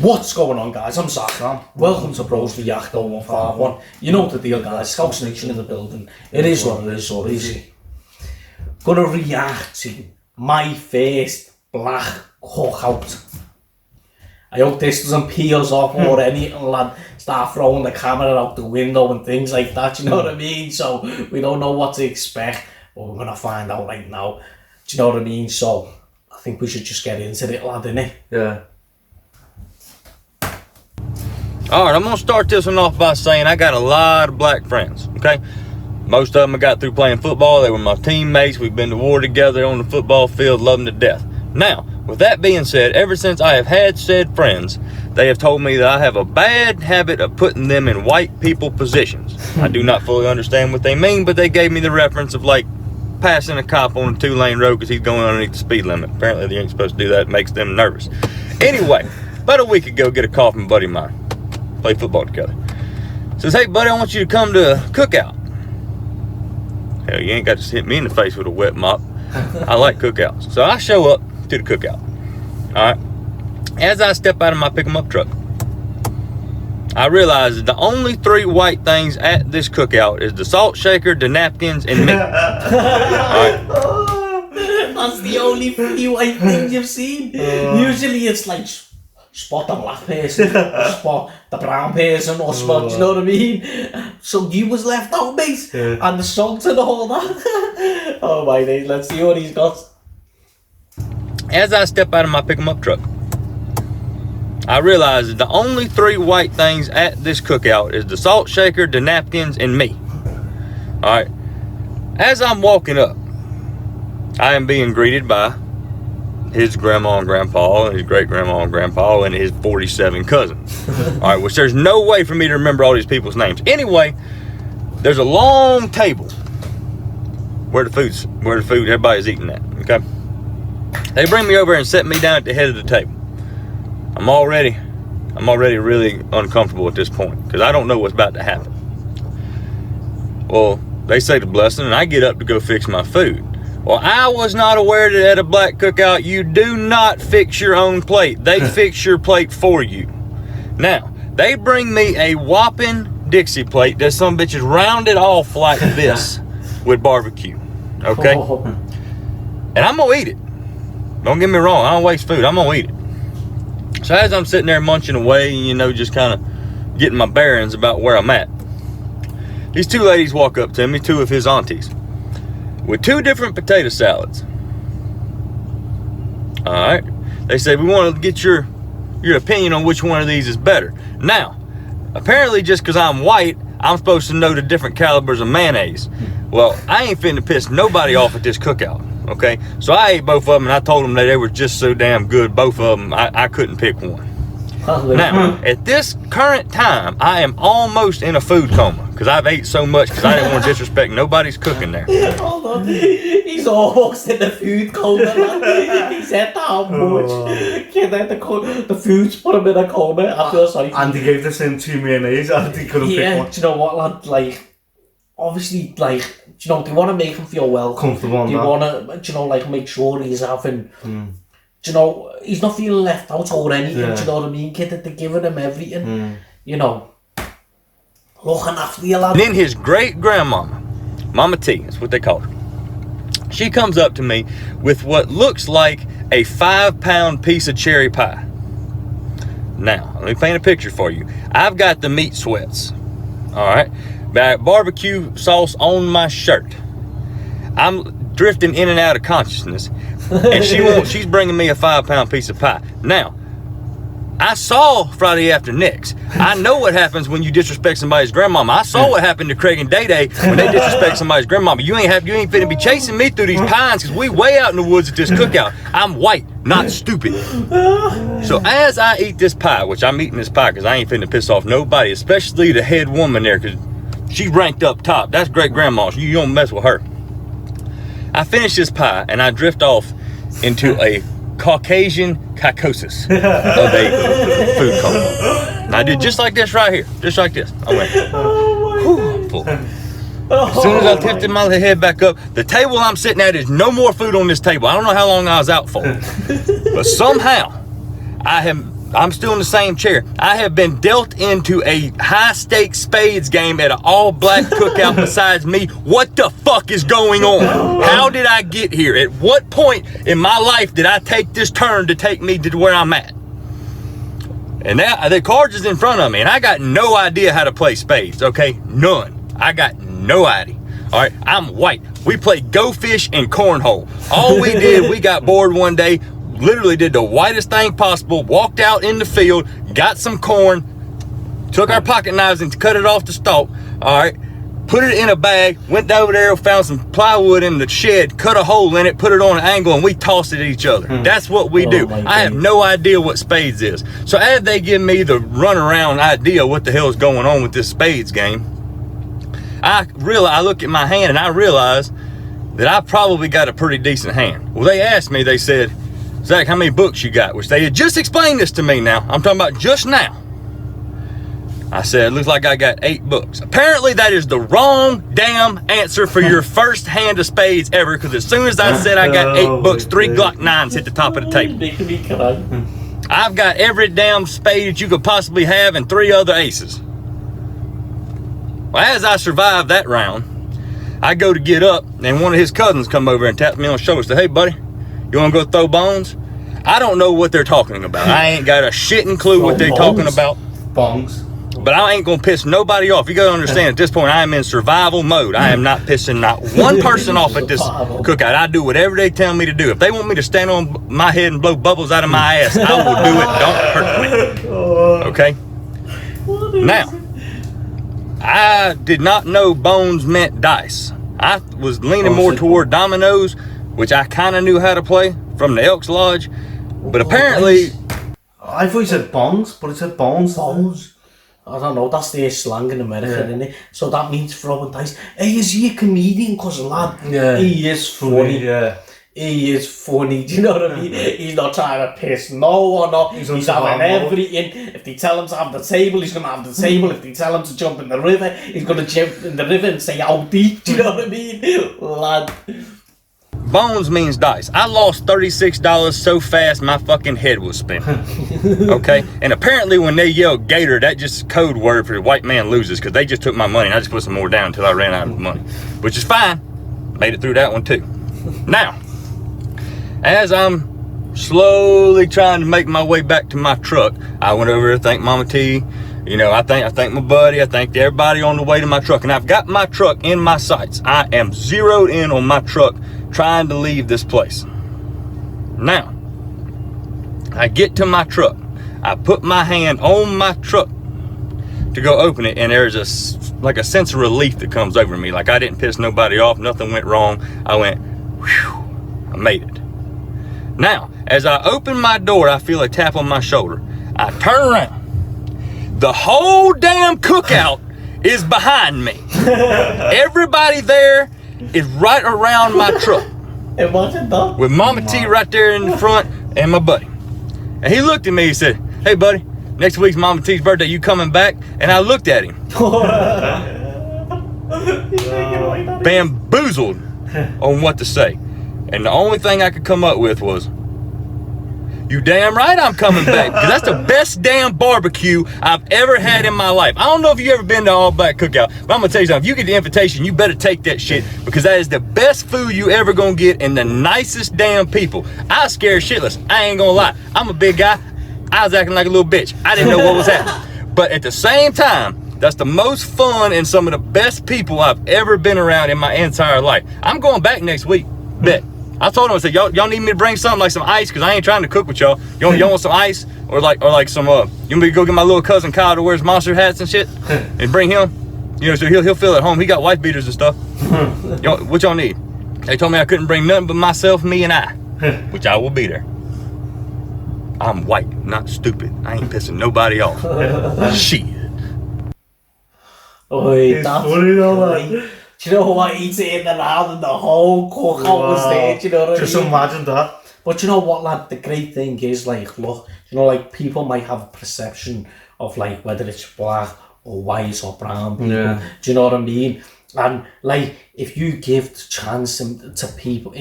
What's going on, guys? I'm Zach. Welcome to Bros React 0151. You know the deal, guys. Scouse Nation in the building. It is what it is, so easy. Gonna react to my first black cookout. I hope this doesn't pee us off or anything, lad. Start throwing the camera out the window and things like that, you know what I mean? So we don't know what to expect, but we're gonna find out right now. Do you know what I mean? So I think we should just get into it, lad, innit? Yeah. Alright, I'm going to start this one off by saying I got a lot of black friends, okay? Most of them I got through playing football. They were my teammates. We've been to war together on the football field, love them to death. Now, with that being said, ever since I have had said friends, they have told me that I have a bad habit of putting them in white people positions. I do not fully understand what they mean, but they gave me the reference of like passing a cop on a 2-lane road because he's going underneath the speed limit. Apparently they ain't supposed to do that. It makes them nervous. Anyway, about a week ago, get a call from a buddy of mine. Play football together. Says, hey buddy, I want you to come to a cookout. Hell, you ain't got to hit me in the face with a wet mop. I like cookouts. So I show up to the cookout. Alright. As I step out of my pick 'em up truck, I realize that the only 3 white things at this cookout is the salt shaker, the napkins, and me. Alright. That's the only 3 white things you've seen. Usually it's like spot the black person, spot the brown person, or spot, you know what I mean? So you was left out, mate, and the salt and all that. Oh my days, let's see what he's got. As I step out of my pick 'em up truck, I realize that the only 3 white things at this cookout is the salt shaker, the napkins, and me. Alright. As I'm walking up, I am being greeted by his grandma and grandpa and his great grandma and grandpa and his 47 cousins. Alright, which there's no way for me to remember all these people's names. Anyway, there's a long table where the food everybody's eating at. Okay. They bring me over and set me down at the head of the table. I'm already really uncomfortable at this point because I don't know what's about to happen. Well, they say the blessing and I get up to go fix my food. Well, I was not aware that at a black cookout, you do not fix your own plate. They fix your plate for you. Now, they bring me a whopping Dixie plate that some bitch is rounded off like this with barbecue, okay? And I'm gonna eat it. Don't get me wrong, I don't waste food, I'm gonna eat it. So as I'm sitting there munching away, you know, just kind of getting my bearings about where I'm at, these 2 ladies walk up to me, 2 of his aunties, with 2 different potato salads. Alright. They say, we want to get your opinion on which one of these is better. Now, apparently just because I'm white, I'm supposed to know the different calibers of mayonnaise. Well, I ain't finna piss nobody off at this cookout. Okay? So I ate both of them and I told them that they were just so damn good, both of them, I couldn't pick one. Now, at this current time, I am almost in a food coma because I've ate so much because I didn't want to disrespect nobody's cooking there. Hold on, he's almost in the food coma, man. He said that much. The food's put him in a coma. I feel sorry. And he gave the same 2 mayonnaise and he couldn't pick one. Do you know what, lad? Like, obviously, like, do you know, they want to make him feel welcome. Comfortable. They want to, do you know, like, make sure he's having... Do you know, he's not feeling left out or anything, do you know what I mean? Kid, that they're giving him everything, you know, looking after you, lad. And then his great-grandmama, Mama T, that's what they call her, she comes up to me with what looks like a 5-pound piece of cherry pie. Now, let me paint a picture for you. I've got the meat sweats, all right? Barbecue sauce on my shirt. I'm drifting in and out of consciousness. And she's bringing me a 5-pound piece of pie. Now, I saw Friday After Next. I know what happens when you disrespect somebody's grandmama. I saw what happened to Craig and Day Day when they disrespect somebody's grandmama. You ain't finna be chasing me through these pines because we way out in the woods at this cookout. I'm white, not stupid. So as I eat this pie, which I'm eating this pie because I ain't finna piss off nobody, especially the head woman there because she's ranked up top. That's great grandma. So you don't mess with her. I finish this pie and I drift off into a Caucasian psychosis of a food coma. And I did just like this right here, just like this. I went, whew, full. As soon as I lifted my head back up, the table I'm sitting at is no more food on this table. I don't know how long I was out for, but somehow I I'm still in the same chair. I have been dealt into a high-stakes spades game at an all-black cookout besides me. What the fuck is going on? How did I get here? At what point in my life did I take this turn to take me to where I'm at? And now the cards is in front of me, and I got no idea how to play spades, okay? None. I got no idea. All right, I'm white. We played Go Fish and Cornhole. All we did, we got bored one day, literally did the whitest thing possible, walked out in the field, got some corn, took our pocket knives and cut it off the stalk, all right, put it in a bag, went over there, found some plywood in the shed, cut a hole in it, put it on an angle, and we tossed it at each other. That's what we do. I have no idea what spades is. So as they give me the runaround idea what the hell is going on with this spades game, I look at my hand and I realize that I probably got a pretty decent hand. Well, they asked me, they said, Zach, how many books you got? Which they had just explained this to me now. I'm talking about just now. I said, it looks like I got 8 books. Apparently that is the wrong damn answer for your first hand of spades ever, because as soon as I said I got 8 books, 3 Glock 9s hit the top of the table. I've got every damn spade that you could possibly have and 3 other aces. Well, as I survived that round, I go to get up, and one of his cousins come over and taps me on the shoulder and said, hey, buddy, you want to go throw bones? I don't know what they're talking about. I ain't got a shitting clue what they're talking about. Bongs. But I ain't going to piss nobody off. You got to understand, at this point, I am in survival mode. I am not pissing not one person off at this cookout. I do whatever they tell me to do. If they want me to stand on my head and blow bubbles out of my ass, I will do it. Don't hurt me. Okay? Now, I did not know bones meant dice. I was leaning more toward dominoes, which I kind of knew how to play from the Elks Lodge. But apparently... I thought you said bongs, but it said bones. Bones. I don't know, that's their slang in America, isn't it? So that means throwing dice. Hey, is he a comedian? Because lad, he is funny. Yeah. He is funny, do you know what I mean? He's not trying to piss no one off. He's having everything. If they tell him to have the table, he's going to have the table. If they tell him to jump in the river, he's going to jump in the river and say how deep, do you know what I mean? Lad. Bones means dice. I lost $36 so fast my fucking head was spinning. Okay? And apparently when they yell gator, that just code word for white man loses, because they just took my money and I just put some more down until I ran out of money. Which is fine. Made it through that one too. Now, as I'm slowly trying to make my way back to my truck, I went over to thank Mama T. You know, I thank my buddy, I thanked everybody on the way to my truck, and I've got my truck in my sights. I am zeroed in on my truck, trying to leave this place. Now, I get to my truck. I put my hand on my truck to go open it, and there's like a sense of relief that comes over me. Like I didn't piss nobody off, nothing went wrong. I went, whew, I made it. Now, as I open my door, I feel a tap on my shoulder. I turn around. The whole damn cookout is behind me. Everybody there is right around my truck. With Mama T right there in the front and my buddy. And he looked at me and said, hey buddy, next week's Mama T's birthday, you coming back? And I looked at him. Bamboozled on what to say. And the only thing I could come up with was, you damn right I'm coming back, because that's the best damn barbecue I've ever had in my life. I don't know if you've ever been to All Black Cookout, but I'm going to tell you something. If you get the invitation, you better take that shit, because that is the best food you ever going to get and the nicest damn people. I was scared shitless. I ain't going to lie. I'm a big guy. I was acting like a little bitch. I didn't know what was happening. But at the same time, that's the most fun and some of the best people I've ever been around in my entire life. I'm going back next week. Bet. I told him, I said, y'all need me to bring something like some ice, because I ain't trying to cook with y'all. Y'all want some ice? Or like some, you want me to go get my little cousin Kyle that wears monster hats and shit? And bring him? You know, so he'll feel at home. He got wife beaters and stuff. What y'all need? They told me I couldn't bring nothing but myself, me, and I. Which I will be there. I'm white, not stupid. I ain't pissing nobody off. Shit. Oi, that's funny though. Do you know what he's in and out and the whole cookout was there, do you know what I mean? Just imagine that. But you know what, lad, the great thing is, like, look, you know, like, people might have a perception of, like, whether it's black or white or brown people, do you know what I mean? And, like, if you give the chance to people,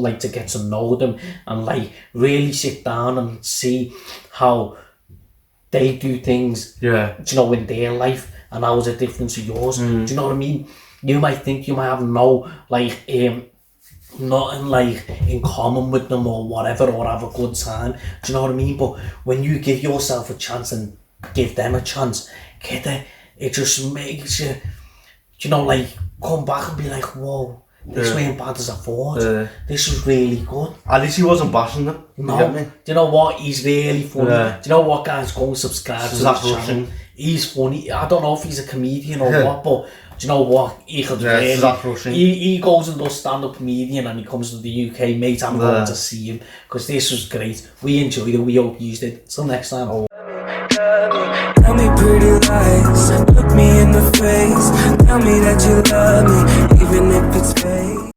like, to get to know them and, like, really sit down and see how they do things, Yeah. do you know, in their life, and how's it different to yours? Do you know what I mean? You might think you might have nothing like in common with them or whatever, or have a good time. Do you know what I mean? But when you give yourself a chance and give them a chance, it just makes you, you know, like come back and be like, whoa, this weren't bad as I thought. This was really good. At least he wasn't bashing them. No, You get me? do you know what? He's really funny. Yeah. Do you know what, guys? Go and subscribe to his Zach channel. Rushing. He's funny. I don't know if he's a comedian or what, but do you know what? He could really. Zach Rushing. He goes and does stand-up comedian, and he comes to the UK, mate. I'm going to see him because this was great. We enjoyed it. We hope you did. Till next time. Tell me pretty lies, look me in the face. Tell me that you love me, even if it's fake.